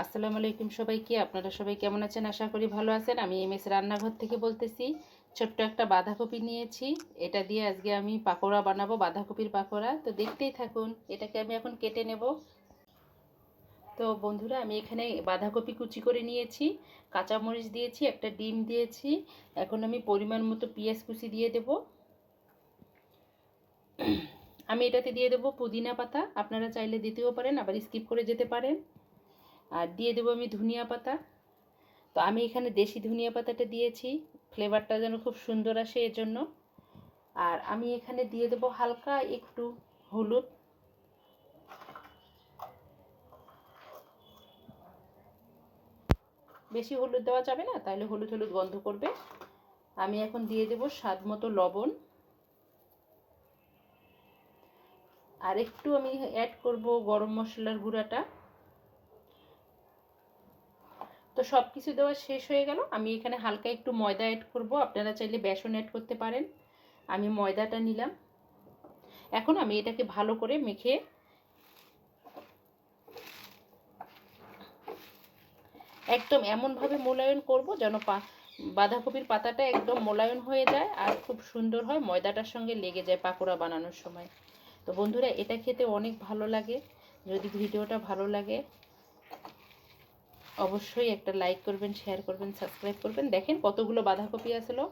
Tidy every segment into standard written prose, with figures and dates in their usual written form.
আসসালামু আলাইকুম সবাইকে। আপনারা সবাই কেমন আছেন? আশা করি ভালো আছেন। আমি এমএস রান্নাঘর থেকে বলতেছি। ছোট্ট একটা বাঁধাকপি নিয়েছি, এটা দিয়ে আজকে আমি পাকোড়া বানাবো, বাঁধাকপির পাকোড়া। তো দেখতেই থাকুন। এটাকে আমি এখন কেটে নেব। তো বন্ধুরা, আমি এখানে বাঁধাকপি কুচি করে নিয়েছি, কাঁচামরিচ দিয়েছি, একটা ডিম দিয়েছি। এখন আমি পরিমাণ মতো পেঁয়াজ কুচি দিয়ে দেব। আমি এটাতে দিয়ে দেবো পুদিনা পাতা, আপনারা চাইলে দিতেও পারেন, আবার স্কিপ করে যেতে পারেন। আর দিয়ে দেবো আমি ধনিয়া পাতা। তো আমি এখানে দেশি ধনিয়া পাতাটা দিয়েছি, ফ্লেভারটা যেন খুব সুন্দর আসে এজন্য। আর আমি এখানে দিয়ে দেবো হালকা একটু হলুদ। বেশি হলুদ দেওয়া যাবে না, তাহলে হলুদ হলুদ গন্ধ করবে। আমি এখন দিয়ে দেবো স্বাদ মতো লবণ। আর একটু আমি অ্যাড করব গরম মশলার গুঁড়াটা। তো সব কিছু দেওয়া শেষ হয়ে গেল। আমি এখানে হালকা একটু ময়দা অ্যাড করব, আপনারা চাইলে বেসন অ্যাড করতে পারেন। আমি ময়দাটা নিলাম। এখন আমি এটাকে ভালো করে মেখে একদম এমনভাবে মোলায়েন করব যেন বাঁধাকপির পাতাটা একদম মোলায়েন হয়ে যায় আর খুব সুন্দর হয়, ময়দাটার সঙ্গে লেগে যায় পাকোড়া বানানোর সময়। তো বন্ধুরা, এটা খেতে অনেক ভালো লাগে। যদি ভিডিওটা ভালো লাগে অবশ্যই একটা লাইক করবেন, শেয়ার করবেন, সাবস্ক্রাইব করবেন। দেখেন কতগুলো বাঁধাকপি আসলো,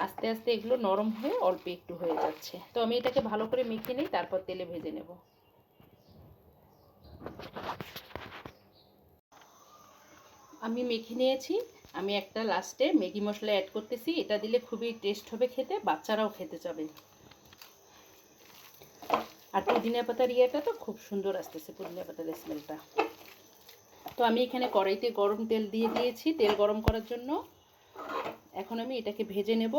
আস্তে আস্তে এগুলো নরম হয়ে অল্প একটু হয়ে যাচ্ছে। তো আমি এটাকে ভালো করে মেখে নিই, তারপর তেলে ভেজে নেব। আমি মেখে নিয়েছি। আমি একটা লাস্টে ম্যাগি মশলা অ্যাড করতেছি, এটা দিলে খুবই টেস্ট হবে খেতে, বাচ্চারাও খেতে যাবে। আর পুদিনা পাতার ইয়েটা তো খুব সুন্দর আসতেছে, পুদিনা পাতার স্মেলটা। তো আমি এখানে কড়াইতে গরম তেল দিয়ে দিয়েছি, তেল গরম করার জন্য। এখন আমি এটাকে ভেজে নেব।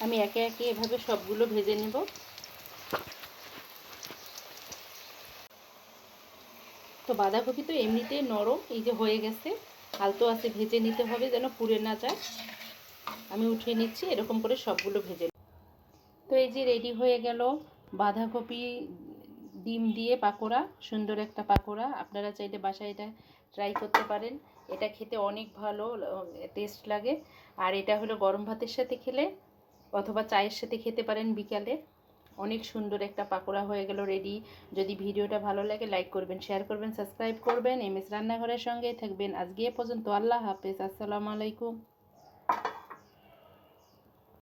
আমি একে একে এভাবে সবগুলো ভেজে নেব। তো বাঁধাকপি তো এমনিতেই নরম, এই যে হয়ে গেছে, আলতো আছে ভেজে নিতে হবে যেন পুড়ে না যায়। আমি উঠিয়ে নিচ্ছি, এরকম করে সবগুলো ভেজে। তো এই যে রেডি হয়ে গেল বাঁধাকপি ডিম দিয়ে পাকোড়া, সুন্দর একটা পাকোড়া। আপনারা চাইলে বাসায় এটা ট্রাই করতে পারেন। এটা খেতে অনেক ভালো টেস্ট লাগে। আর এটা হলো গরম ভাতের সাথে খেলে অথবা চায়ের সাথে খেতে পারেন বিকালে। অনেক সুন্দর একটা পাকোড়া হয়ে গেল রেডি। যদি ভিডিওটা ভালো লাগে লাইক করবেন, শেয়ার করবেন, সাবস্ক্রাইব করবেন। এমএস রান্নাঘরের সঙ্গেই থাকবেন। আজকে এ পর্যন্ত। আল্লাহ হাফেজ। আসসালামু আলাইকুম।